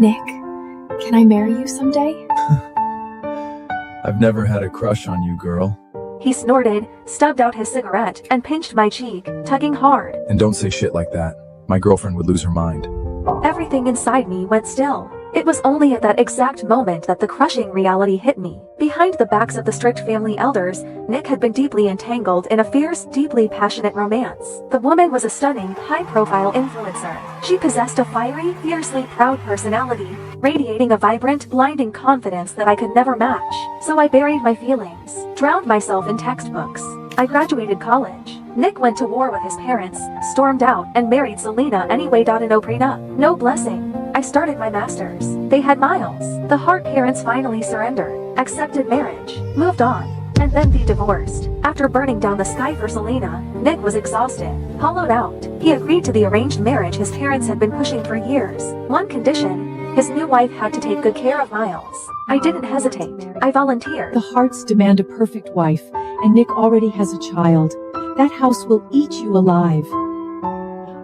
Nick, can I marry you someday? I've never had a crush on you, girl. He snorted, stubbed out his cigarette, and pinched my cheek, tugging hard. And don't say shit like that. My girlfriend would lose her mind. Everything inside me went still. It was only at that exact moment that the crushing reality hit me. Behind the backs of the strict family elders, Nick had been deeply entangled in a fierce, deeply passionate romance. The woman was a stunning, high-profile influencer. She possessed a fiery, fiercely proud personality, radiating a vibrant, blinding confidence that I could never match. So I buried my feelings, drowned myself in textbooks. I graduated college. Nick went to war with his parents, stormed out, and married Selena anyway. No prenup, no blessing. I started my master's. They had Miles. The Hart parents finally surrendered, accepted marriage, moved on, and then they divorced. After burning down the sky for Selena, Nick was exhausted, hollowed out. He agreed to the arranged marriage his parents had been pushing for years. One condition: his new wife had to take good care of Miles. I didn't hesitate. I volunteered. The Harts demand a perfect wife, and Nick already has a child. That house will eat you alive.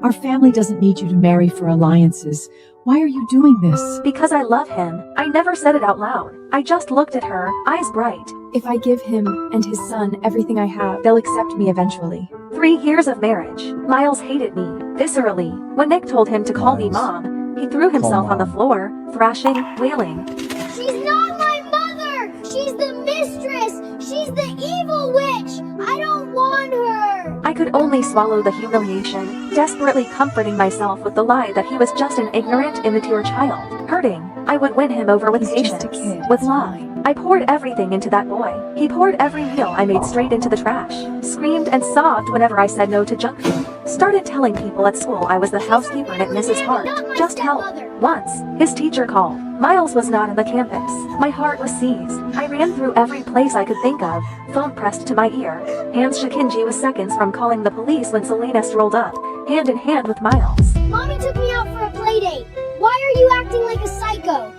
Our family doesn't need you to marry for alliances. Why are you doing this? Because I love him. I never said it out loud. I just looked at her, eyes bright. If I give him and his son everything I have, they'll accept me eventually. 3 years of marriage. Miles hated me, viscerally. When Nick told him to call me Mom, he threw himself on the floor, thrashing, wailing. She's not my mother! She's the mistress! She's the evil witch! I don't want her! I could only swallow the humiliation, desperately comforting myself with the lie that he was just an ignorant, immature child. Hurting, I would win him over with He's patience, just a kid. with love. I poured everything into that boy. He poured every meal I made straight into the trash, screamed and sobbed whenever I said no to junk food. Started telling people at school I was the housekeeper at Mrs. Hart. Just help. Once, his teacher called. Miles was not on the campus. My heart was seized. I ran through every place I could think of, phone pressed to my ear. Hands Shakinji was seconds from calling the police when Selena strolled up, hand in hand with Miles. Mommy took me out for a play date. Why are you acting like a psycho?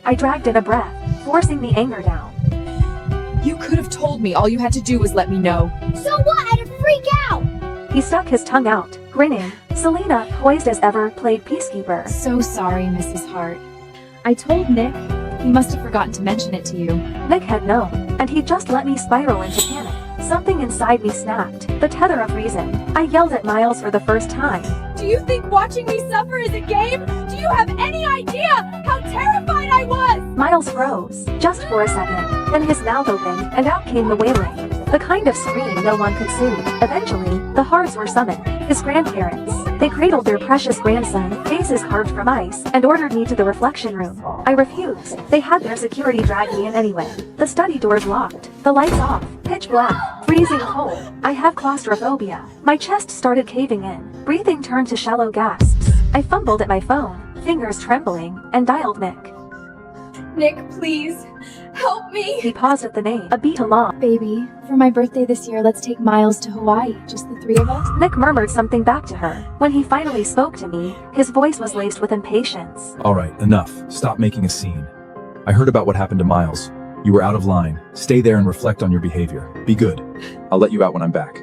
I dragged in a breath, forcing the anger down. You could have told me. All you had to do was let me know. So what? I had to freak out! He stuck his tongue out, grinning. Selena, poised as ever, played peacekeeper. So sorry, Mrs. Hart. I told Nick. He must have forgotten to mention it to you. Nick had known, and he just let me spiral into panic. Something inside me snapped, the tether of reason. I yelled at Miles for the first time. Do you think watching me suffer is a game? Do you have any idea how terrified I was? Miles froze, just for a second. Then his mouth opened, and out came the wailing. The kind of scream no one could soothe. Eventually, the Harts were summoned, his grandparents. They cradled their precious grandson, faces carved from ice, and ordered me to the reflection room. I refused. They had their security drag me in anyway. The study doors locked, the lights off, pitch black, freezing cold. I have claustrophobia. My chest started caving in. Breathing turned to shallow gasps. I fumbled at my phone, fingers trembling, and dialed Nick. Nick, please, help me. He paused at the name, a beat along. Baby, for my birthday this year, let's take Miles to Hawaii. Just the 3 of us? Nick murmured something back to her. When he finally spoke to me, his voice was laced with impatience. Alright, enough. Stop making a scene. I heard about what happened to Miles. You were out of line. Stay there and reflect on your behavior. Be good. I'll let you out when I'm back.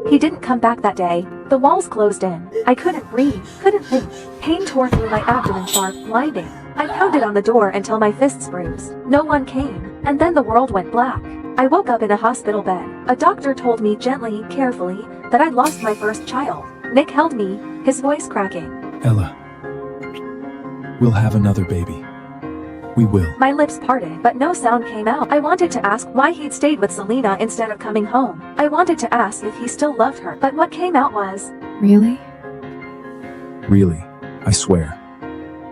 He didn't come back that day. The walls closed in. I couldn't breathe, couldn't think. Pain tore through my abdomen, sharp, blinding. I pounded on the door until my fists bruised. No one came, and then the world went black. I woke up in a hospital bed. A doctor told me gently, carefully, that I'd lost my first child. Nick held me, his voice cracking. Ella. We'll have another baby. We will. My lips parted, but no sound came out. I wanted to ask why he'd stayed with Selena instead of coming home. I wanted to ask if he still loved her, but what came out was, Really? Really. I swear.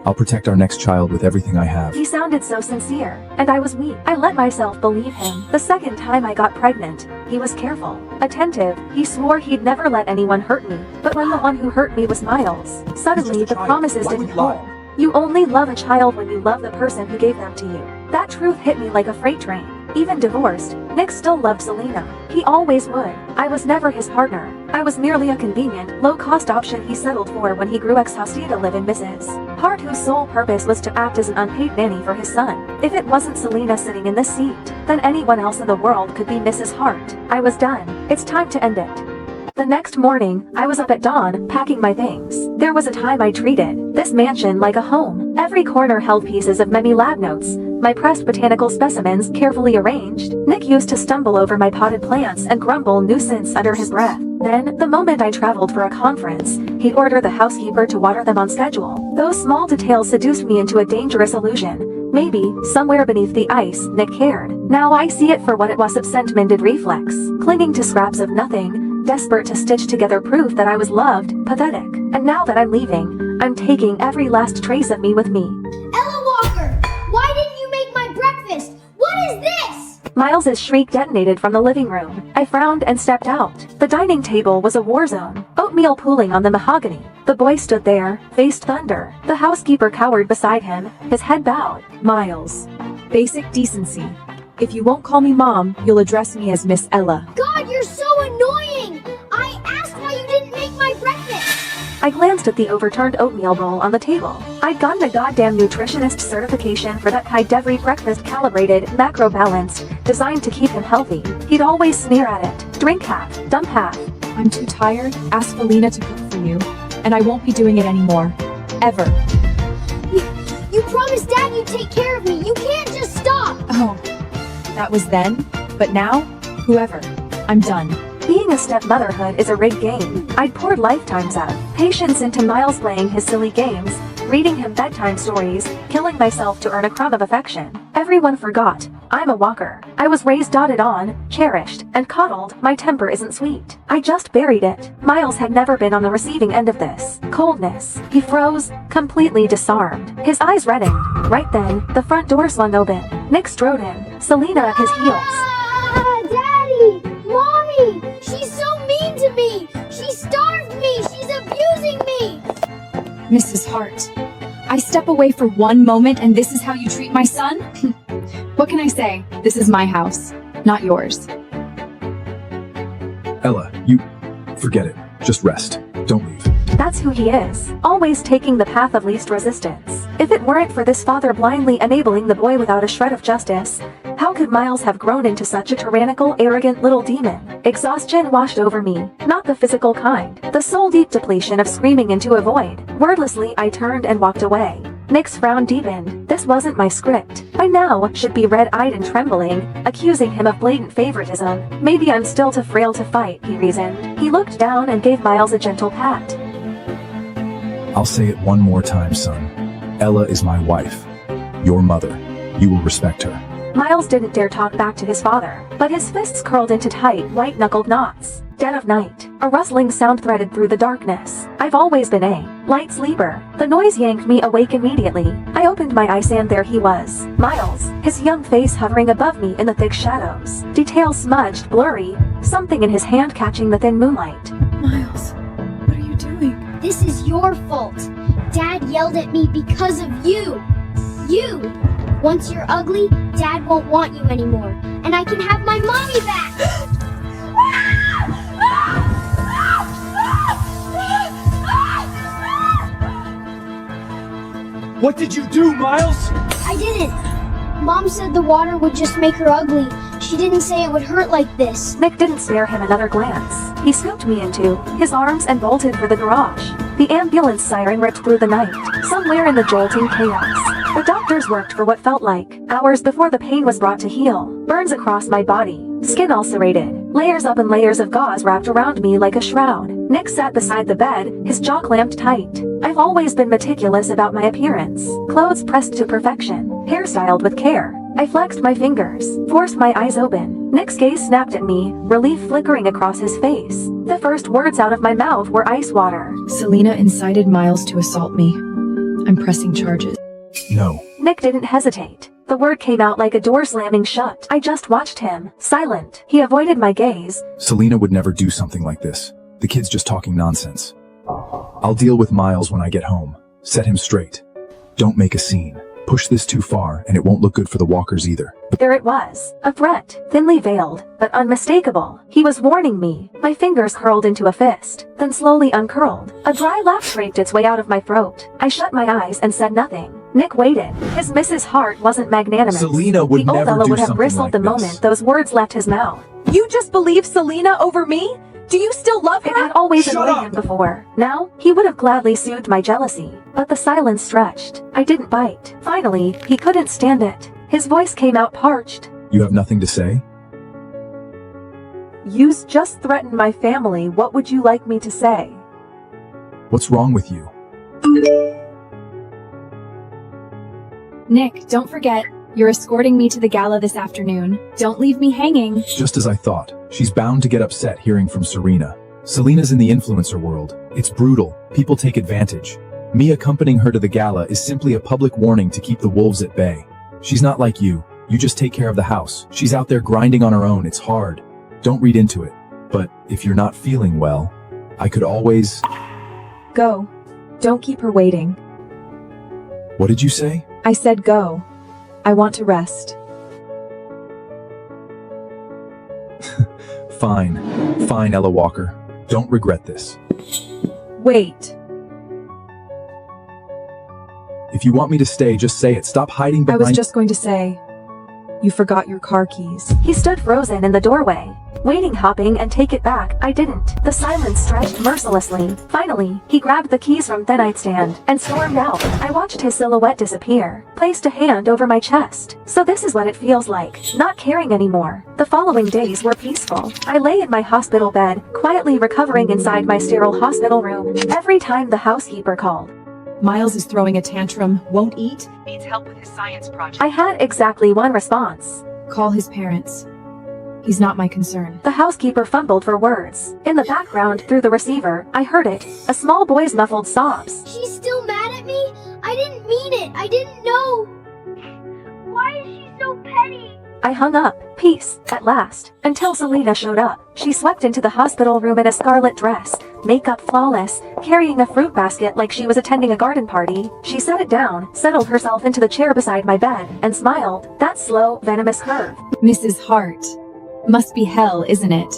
I'll protect our next child with everything I have. he sounded so sincere, and I was weak. I let myself believe him. The second time I got pregnant, he was careful, attentive. He swore he'd never let anyone hurt me. But when the one who hurt me was Miles, suddenly the promises didn't hold. You only love a child when you love the person who gave them to you. That truth hit me like a freight train. Even divorced, Nick still loved Selena. He always would. I was never his partner. I was merely a convenient, low-cost option he settled for when he grew exhausted to live in Mrs. Hart, whose sole purpose was to act as an unpaid nanny for his son. If it wasn't Selena sitting in this seat, then anyone else in the world could be Mrs. Hart. I was done. It's time to end it. The next morning, I was up at dawn, packing my things. There was a time I treated this mansion like a home. Every corner held pieces of many lab notes, my pressed botanical specimens carefully arranged. Nick used to stumble over my potted plants and grumble nuisance under his breath. Then, the moment I traveled for a conference, he'd order the housekeeper to water them on schedule. Those small details seduced me into a dangerous illusion. Maybe, somewhere beneath the ice, Nick cared. Now I see it for what it was, absent-minded reflex. Clinging to scraps of nothing, desperate to stitch together proof that I was loved, pathetic. And now that I'm leaving, I'm taking every last trace of me with me. Ella Walker, why didn't you make my breakfast? What is this? Miles's shriek detonated from the living room. I frowned and stepped out. The dining table was a war zone, oatmeal pooling on the mahogany. The boy stood there, faced thunder. The housekeeper cowered beside him, his head bowed. Miles, basic decency. If you won't call me Mom, you'll address me as Miss Ella. God, you're so annoying! I asked why you didn't make my breakfast! I glanced at the overturned oatmeal bowl on the table. I'd gotten a goddamn nutritionist certification for that kind every breakfast, calibrated, macro-balanced, designed to keep him healthy. He'd always sneer at it. Drink half, dump half. I'm too tired. Ask Felina to cook for you, and I won't be doing it anymore. Ever. You promised Dad you'd take care of me. You can't just stop! Oh, that was then, but now, whoever. I'm done. Being a stepmotherhood is a rigged game. I'd poured lifetimes of patience into Miles playing his silly games, reading him bedtime stories, killing myself to earn a crumb of affection. Everyone forgot. I'm a walker. I was raised, doted on, cherished, and coddled. My temper isn't sweet. I just buried it. Miles had never been on the receiving end of this coldness. He froze, completely disarmed. His eyes reddened. Right then, the front door swung open. Nick strode in, Selena at his heels. Ah, Daddy! Mommy! She's so mean to me! She starved me! She's abusing me! Mrs. Hart, I step away for one moment and this is how you treat my son? What can I say? This is my house, not yours. Ella, forget it. Just rest. Don't leave. That's who he is, always taking the path of least resistance. If it weren't for this father blindly enabling the boy without a shred of justice, how could Miles have grown into such a tyrannical, arrogant little demon? Exhaustion washed over me, not the physical kind, the soul-deep depletion of screaming into a void. Wordlessly, I turned and walked away. Nick's frown deepened. This wasn't my script. By now, should be red-eyed and trembling, accusing him of blatant favoritism. Maybe I'm still too frail to fight, he reasoned. He looked down and gave Miles a gentle pat. I'll say it one more time, son. Ella is my wife. Your mother. You will respect her. Miles didn't dare talk back to his father, but his fists curled into tight, white-knuckled knots. Dead of night, a rustling sound threaded through the darkness. I've always been a light sleeper. The noise yanked me awake immediately. I opened my eyes and there he was. Miles, his young face hovering above me in the thick shadows. Details smudged, blurry, something in his hand catching the thin moonlight. Miles, what are you doing? This is your fault. Dad yelled at me because of you. You! Once you're ugly, Dad won't want you anymore. And I can have my mommy back! What did you do, Miles? I didn't. Mom said the water would just make her ugly. She didn't say it would hurt like this. Nick didn't spare him another glance. He scooped me into his arms and bolted for the garage. The ambulance siren ripped through the night, somewhere in the jolting chaos. The doctors worked for what felt like hours before the pain was brought to heal. Burns across my body, skin ulcerated, layers up and layers of gauze wrapped around me like a shroud. Nick sat beside the bed, his jaw clamped tight. I've always been meticulous about my appearance. Clothes pressed to perfection, hair styled with care. I flexed my fingers, forced my eyes open. Nick's gaze snapped at me, relief flickering across his face. The first words out of my mouth were ice water. Selena incited Miles to assault me. I'm pressing charges. No. Nick didn't hesitate. The word came out like a door slamming shut. I just watched him, silent. He avoided my gaze. Selena would never do something like this. The kid's just talking nonsense. I'll deal with Miles when I get home. Set him straight. Don't make a scene. Push this too far, and it won't look good for the walkers either. There it was, a threat, thinly veiled, but unmistakable. He was warning me. My fingers curled into a fist, then slowly uncurled. A dry laugh scraped its way out of my throat. I shut my eyes and said nothing. Nick waited. His Mrs. Hart wasn't magnanimous. Selena would the old never fellow do would have something bristled like the this. moment those words left his mouth. You just believe Selena over me? Do you still love It her? had always Shut annoyed up! him before. Now, he would have gladly soothed my jealousy. But the silence stretched. I didn't bite. Finally, he couldn't stand it. His voice came out parched. You have nothing to say? You just threatened my family. What would you like me to say? What's wrong with you? Nick, don't forget, you're escorting me to the gala this afternoon. Don't leave me hanging. Just as I thought. She's bound to get upset hearing from Serena. Selena's in the influencer world. It's brutal. People take advantage. Me accompanying her to the gala is simply a public warning to keep the wolves at bay. She's not like you. You just take care of the house. She's out there grinding on her own. It's hard. Don't read into it. But if you're not feeling well, I could always... Go. Don't keep her waiting. What did you say? I said go. I want to rest. Fine. Fine, Ella Walker. Don't regret this. Wait. If you want me to stay, just say it. Stop hiding I behind... was just going to say, you forgot your car keys. He stood frozen in the doorway, waiting, hopping, and take it back. I didn't. The silence stretched mercilessly. Finally, he grabbed the keys from the nightstand and stormed out. I watched his silhouette disappear, placed a hand over my chest. So this is what it feels like, not caring anymore. The following days were peaceful. I lay in my hospital bed, quietly recovering inside my sterile hospital room. Every time the housekeeper called, Miles is throwing a tantrum, won't eat, needs help with his science project. I had exactly one response. Call his parents. He's not my concern. The housekeeper fumbled for words. In the background, through the receiver, I heard it. A small boy's muffled sobs. She's still mad at me? I didn't mean it. I didn't know. Why is she so petty? I hung up. Peace, at last. Until Selena showed up. She swept into the hospital room in a scarlet dress, makeup flawless, carrying a fruit basket like she was attending a garden party. She set it down, settled herself into the chair beside my bed, and smiled. That slow, venomous curve. Mrs. Hart. Must be hell, isn't it?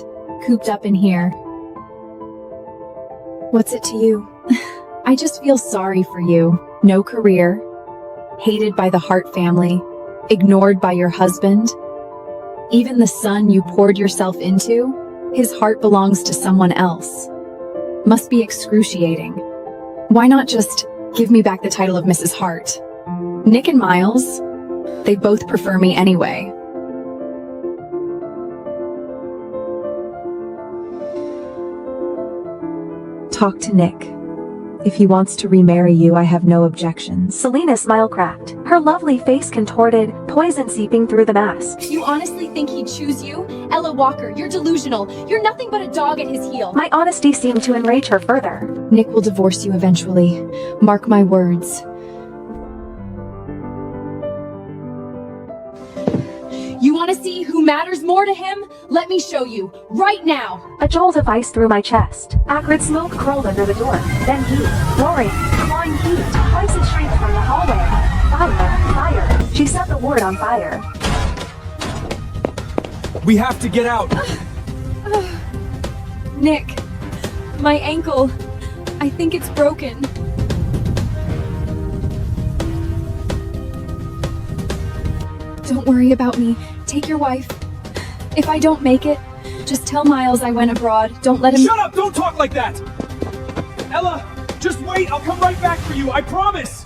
Cooped up in here. What's it to you? I just feel sorry for you. No career. Hated by the Hart family. Ignored by your husband. Even the son you poured yourself into, his heart belongs to someone else. Must be excruciating. Why not just give me back the title of Mrs. Hart? Nick and Miles, they both prefer me anyway. Talk to Nick. If he wants to remarry you, I have no objections. Selena's smile cracked. Her lovely face contorted, poison seeping through the mask. You honestly think he'd choose you? Ella Walker, you're delusional. You're nothing but a dog at his heel. My honesty seemed to enrage her further. Nick will divorce you eventually. Mark my words. You want to see who matters more to him? Let me show you, right now. A jolt of ice through my chest. Acrid smoke curled under the door. Then heat. Roaring. Clawing heat. Voices shrieked from the hallway. Fire. Fire. She set the ward on fire. We have to get out! Nick, my ankle. I think it's broken. Don't worry about me. Take your wife. If I don't make it, just tell Miles I went abroad. Don't let him— Shut up! Don't talk like that! Ella, just wait! I'll come right back for you, I promise!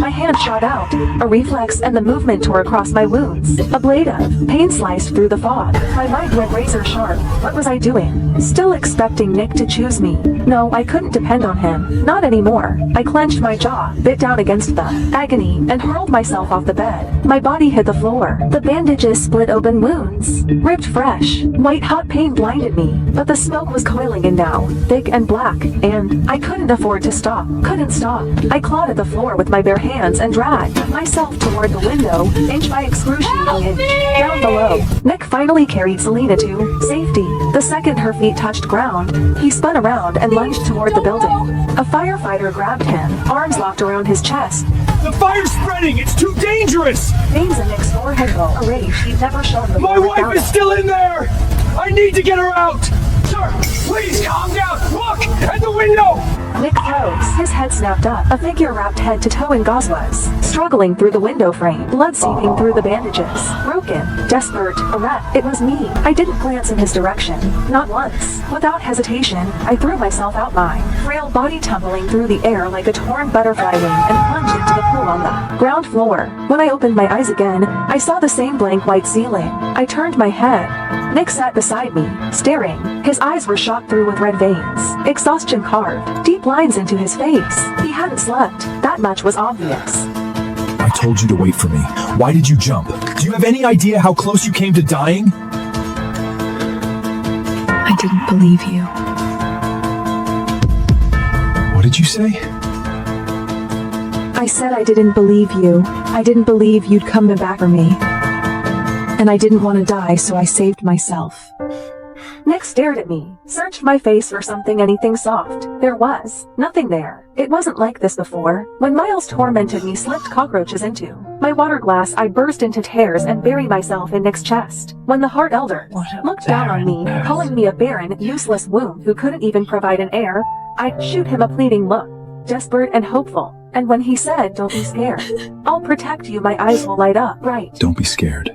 My hand shot out, a reflex, and the movement tore across my wounds. A blade of pain sliced through the fog. My mind went razor sharp. What was I doing? Still expecting Nick to choose me. No, I couldn't depend on him. Not anymore. I clenched my jaw, bit down against the agony, and hurled myself off the bed. My body hit the floor. The bandages split open wounds. Ripped fresh. White-hot pain blinded me. But the smoke was coiling in now, thick and black, and I couldn't afford to stop. Couldn't stop. I clawed at the floor with my bare hands and dragged myself toward the window, inch by excruciating inch. Down below, Nick finally carried Selena to safety. The second her feet touched ground, he spun around and lunged toward the building. A firefighter grabbed him, arms locked around his chest. The fire's spreading! It's too dangerous! Veins in Nick's forehead glow, a rage he'd never shown before. My wife without is it. still in there! I need to get her out! Sir, please calm down! Look! At the window! Nick froze. His head snapped up. A figure wrapped head to toe in gauze was struggling through the window frame, blood seeping through the bandages. Broken, desperate, a wreck. It was me. I didn't glance in his direction. Not once. Without hesitation, I threw myself out my frail body tumbling through the air like a torn butterfly wing and plunged into the pool on the ground floor. When I opened my eyes again, I saw the same blank white ceiling. I turned my head. Nick sat beside me, staring. His eyes were shot through with red veins. Exhaustion carved deep lines into his face. He hadn't slept. That much was obvious. I told you to wait for me. Why did you jump? Do you have any idea how close you came to dying? I didn't believe you. What did you say? I said I didn't believe you. I didn't believe you'd come back for me. And I didn't want to die, so I saved myself. Nick stared at me, searched my face for something, anything soft. There was nothing there. It wasn't like this before. When Miles tormented me, slipped cockroaches into my water glass, I burst into tears and buried myself in Nick's chest. When the Heart Elders looked down on me, calling me a barren, useless womb who couldn't even provide an heir, I'd shoot him a pleading look, desperate and hopeful. And when he said, "Don't be scared. I'll protect you," my eyes will light up bright, Don't be scared.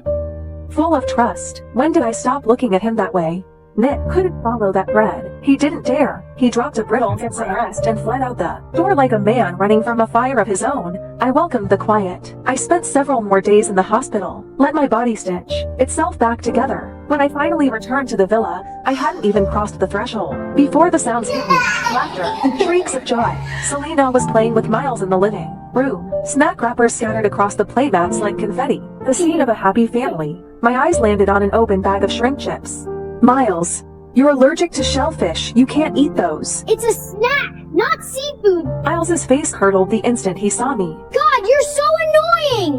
full of trust. When did I stop looking at him that way? Nick couldn't follow that thread. He didn't dare. He dropped a brittle rest and fled out the door like a man running from a fire of his own. I welcomed the quiet. I spent several more days in the hospital, let my body stitch itself back together. When I finally returned to the villa, I hadn't even crossed the threshold before the sounds hit me. Laughter and shrieks of joy. Selena was playing with Miles in the living room. Snack wrappers scattered across the playmats like confetti. The scene of a happy family. My eyes landed on an open bag of shrimp chips. Miles, you're allergic to shellfish. You can't eat those. It's a snack, not seafood. Miles's face curdled the instant he saw me. God, you're so annoying!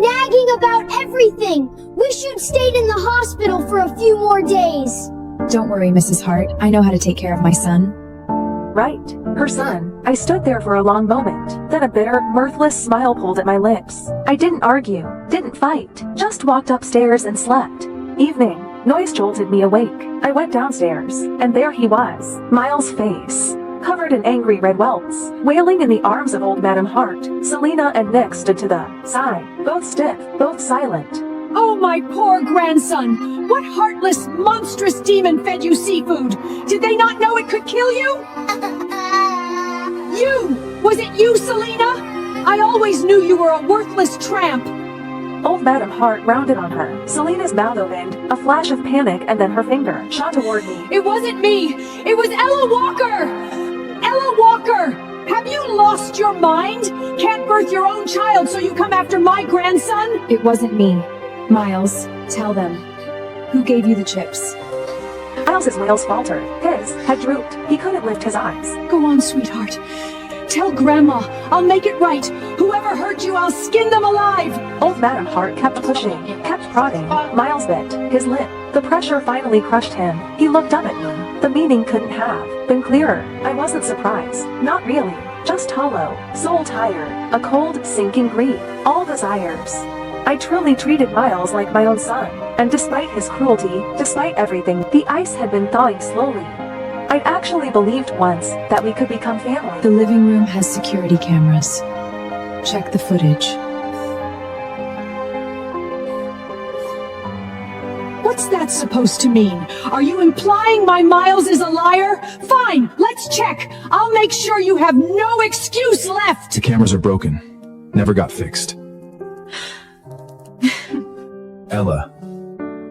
Nagging about everything. Wish you'd stayed in the hospital for a few more days. Don't worry, Mrs. Hart. I know how to take care of my son. Right, her son. I stood there for a long moment. Then a bitter, mirthless smile pulled at my lips. I didn't argue, didn't fight, just walked upstairs and slept. Evening. Noise jolted me awake. I went downstairs, and there he was, Miles' face, covered in angry red welts, wailing in the arms of old Madam Hart. Selena and Nick stood to the side, both stiff, both silent. Oh, my poor grandson! What heartless, monstrous demon fed you seafood? Did they not know it could kill you? You! Was it you, Selena? I always knew you were a worthless tramp. Old Madam Hart rounded on her. Selena's mouth opened, a flash of panic, and then her finger shot toward me. It wasn't me! It was Ella Walker! Ella Walker! Have you lost your mind? Can't birth your own child, so you come after my grandson? It wasn't me. Miles, tell them. Who gave you the chips? Miles's wails faltered. His had drooped. He couldn't lift his eyes. Go on, sweetheart. Tell Grandma. I'll make it right. Whoever hurt you, I'll skin them alive. Old Madam Hart kept pushing, kept prodding. Miles bit his lip. The pressure finally crushed him. He looked up at me. The meaning couldn't have been clearer. I wasn't surprised. Not really. Just hollow, soul tired, a cold, sinking grief. All desires. I truly treated Miles like my own son. And despite his cruelty, despite everything, the ice had been thawing slowly. I'd actually believed once that we could become family. The living room has security cameras. Check the footage. What's that supposed to mean? Are you implying my Miles is a liar? Fine, let's check. I'll make sure you have no excuse left. The cameras are broken. Never got fixed. Ella,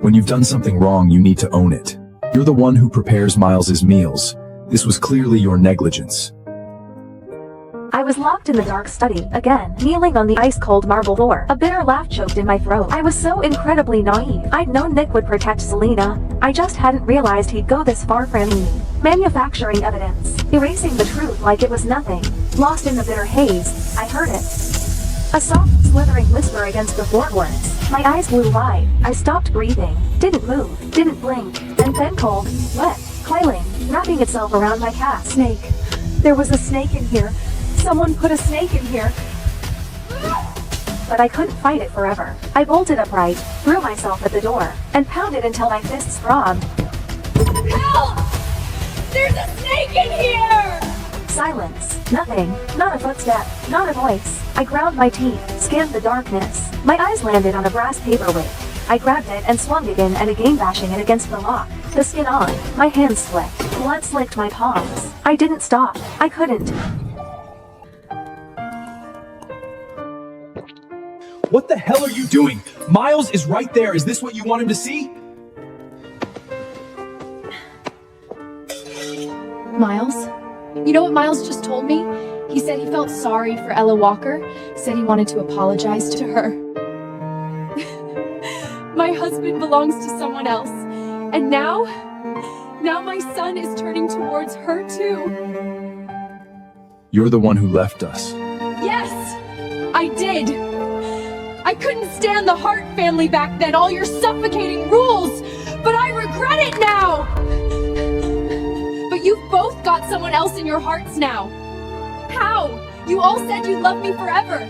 when you've done something wrong, you need to own it. You're the one who prepares Miles's meals. This was clearly your negligence. I was locked in the dark study, again, kneeling on the ice-cold marble floor. A bitter laugh choked in my throat. I was so incredibly naive. I'd known Nick would protect Selena. I just hadn't realized he'd go this far from me. Manufacturing evidence, erasing the truth like it was nothing. Lost in the bitter haze, I heard it. A soft, slithering whisper against the floorboards. My eyes blew wide. I stopped breathing, didn't move, didn't blink, and then cold, wet, coiling, wrapping itself around my calf. Snake. There was a snake in here. Someone put a snake in here. But I couldn't fight it forever. I bolted upright, threw myself at the door, and pounded until my fists throbbed. Help! There's a snake in here! Silence. Nothing. Not a footstep. Not a voice. I ground my teeth, scanned the darkness. My eyes landed on a brass paperweight. I grabbed it and swung again and again, bashing it against the lock. The skin on. My hands slipped. Blood slicked my palms. I didn't stop. I couldn't. What the hell are you doing? Miles is right there. Is this what you want him to see? Miles? You know what Miles just told me? He said he felt sorry for Ella Walker, said he wanted to apologize to her. My husband belongs to someone else, and now my son is turning towards her too. You're the one who left us. Yes, I did. I couldn't stand the Hart family back then, all your suffocating rules, but I regret it now. But you've both got someone else in your hearts now. How? You all said you'd love me forever.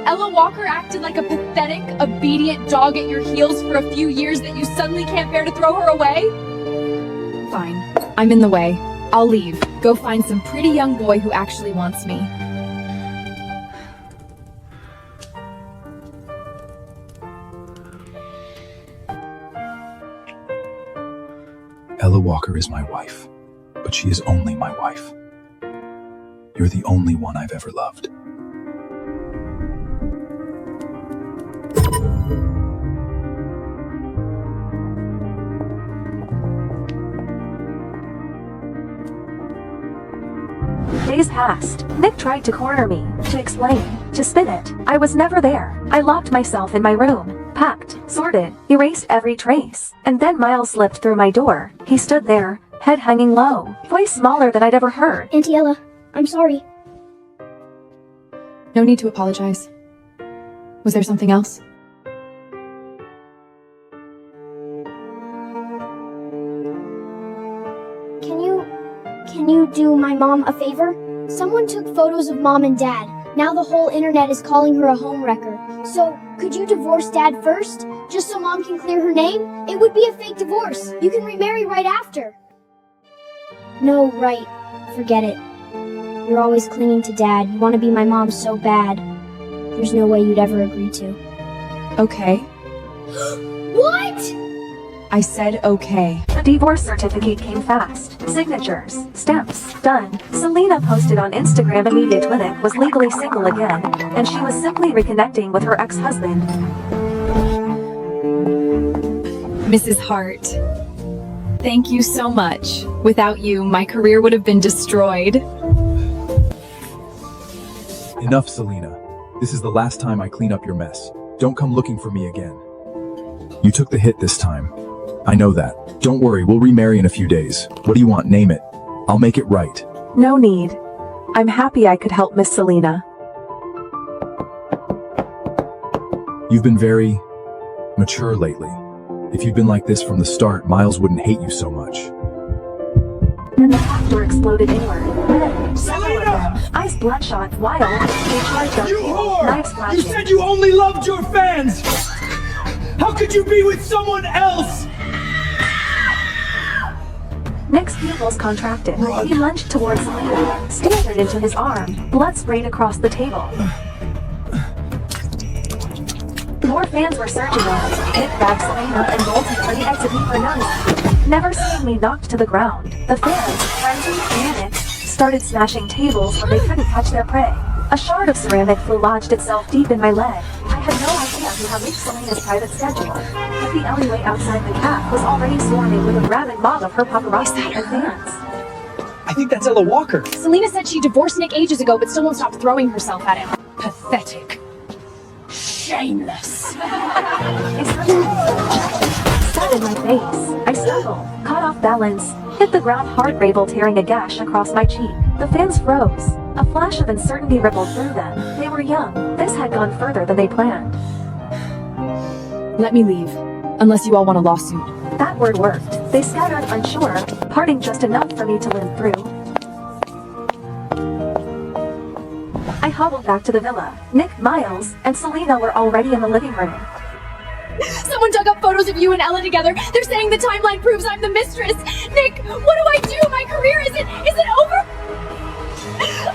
Ella Walker acted like a pathetic, obedient dog at your heels for a few years that you suddenly can't bear to throw her away? Fine. I'm in the way. I'll leave. Go find some pretty young boy who actually wants me. Ella Walker is my wife, but she is only my wife. You're the only one I've ever loved. Days passed. Nick tried to corner me, to explain, to spin it. I was never there. I locked myself in my room, packed, sorted, erased every trace. And then Miles slipped through my door. He stood there, head hanging low, voice smaller than I'd ever heard. Auntie Ella, I'm sorry. No need to apologize. Was there something else? Can you do my mom a favor? Someone took photos of mom and dad. Now the whole internet is calling her a homewrecker. So, could you divorce dad first? Just so mom can clear her name? It would be a fake divorce. You can remarry right after. No, right. Forget it. You're always clinging to dad. You want to be my mom so bad. There's no way you'd ever agree to. Okay. What? I said okay. The divorce certificate came fast. Signatures, stamps, done. Selena posted on Instagram immediately Nick was legally single again, and she was simply reconnecting with her ex-husband. Mrs. Hart, thank you so much. Without you, my career would have been destroyed. Enough, Selena. This is the last time I clean up your mess. Don't come looking for me again. You took the hit this time. I know that. Don't worry, we'll remarry in a few days. What do you want? Name it. I'll make it right. No need. I'm happy I could help Miss Selena. You've been very mature lately. If you'd been like this from the start, Miles wouldn't hate you so much. Then the back door exploded inward. Then, several of Selena! them, eyes bloodshot, wild, they charged our You table, knives whore! flashing. You said you only loved your fans! How could you be with someone else? Nick's pupils contracted. Run. He lunged towards Selena, stared into his arm. Blood sprayed across the table. More fans were surging on. Nick grabbed Selena and bolted for the exit for none. Never seeing me knocked to the ground, the fans, frenzied, panicked, started smashing tables where they couldn't catch their prey. A shard of ceramic flew lodged itself deep in my leg. I had no idea who had leaked Selena's private schedule, but the alleyway outside the caf was already swarming with a rabid mob of her paparazzi and fans. I think that's Ella Walker. Selena said she divorced Nick ages ago, but still won't stop throwing herself at him. Pathetic. Shameless. A sudden sat in my face. I stumbled, caught off balance, hit the ground hard, Rabel tearing a gash across my cheek. The fans froze. A flash of uncertainty rippled through them. They were young. This had gone further than they planned. Let me leave. Unless you all want a lawsuit. That word worked. They scattered unsure, parting just enough for me to limp through. I hobbled back to the villa. Nick, Miles, and Selena were already in the living room. Someone dug up photos of you and Ella together. They're saying the timeline proves I'm the mistress. Nick, what do I do? My career isn't over?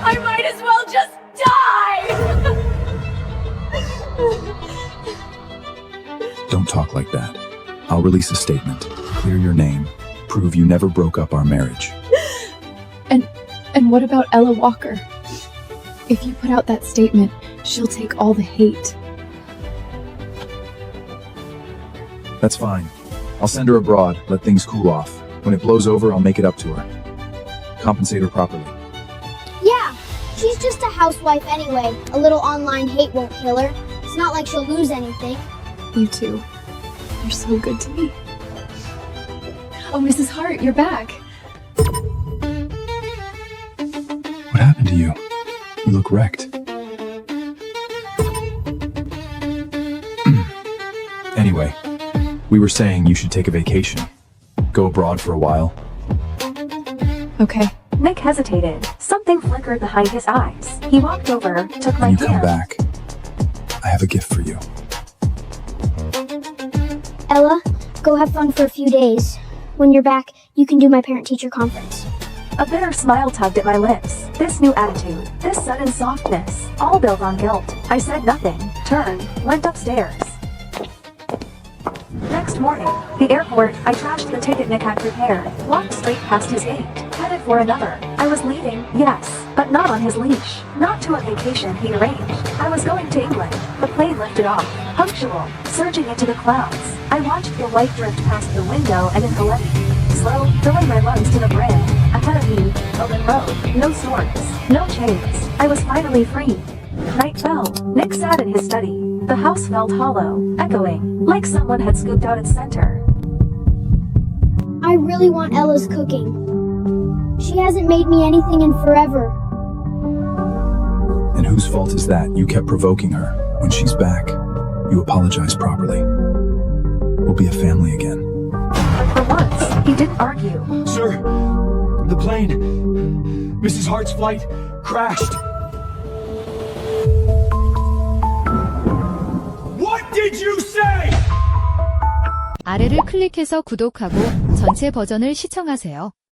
I might as well just die! Don't talk like that. I'll release a statement, clear your name, prove you never broke up our marriage. And what about Ella Walker? If you put out that statement, she'll take all the hate. That's fine. I'll send her abroad, let things cool off. When it blows over, I'll make it up to her. Compensate her properly. Yeah, she's just a housewife anyway. A little online hate won't kill her. It's not like she'll lose anything. You too. You're so good to me. Oh, Mrs. Hart, you're back. What happened to you? You look wrecked. Anyway, we were saying you should take a vacation. Go abroad for a while. Okay. Nick hesitated. Something flickered behind his eyes. He walked over, took my When you hand. come back, I have a gift for you. Ella, go have fun for a few days. When you're back, you can do my parent-teacher conference. A bitter smile tugged at my lips. This new attitude, this sudden softness, all built on guilt. I said nothing, turned, went upstairs. Next morning, the airport, I trashed the ticket Nick had prepared, walked straight past his gate, headed for another. I was leaving, yes, but not on his leash, not to a vacation he'd arranged. I was going to England. The plane lifted off, punctual, surging into the clouds. I watched the light drift past the window and into levee. Slow, filling my lungs to the brim. Ahead of me, open road, no swords, no chains. I was finally free. Night fell. Nick sat in his study. The house felt hollow, echoing, like someone had scooped out its center. I really want Ella's cooking. She hasn't made me anything in forever. And whose fault is that? You kept provoking her. When she's back, you apologize properly. We'll be a family again. For once, he didn't argue. Sir, the plane, Mrs. Hart's flight, crashed. What did you say? 아래를 클릭해서 구독하고 전체 버전을 시청하세요.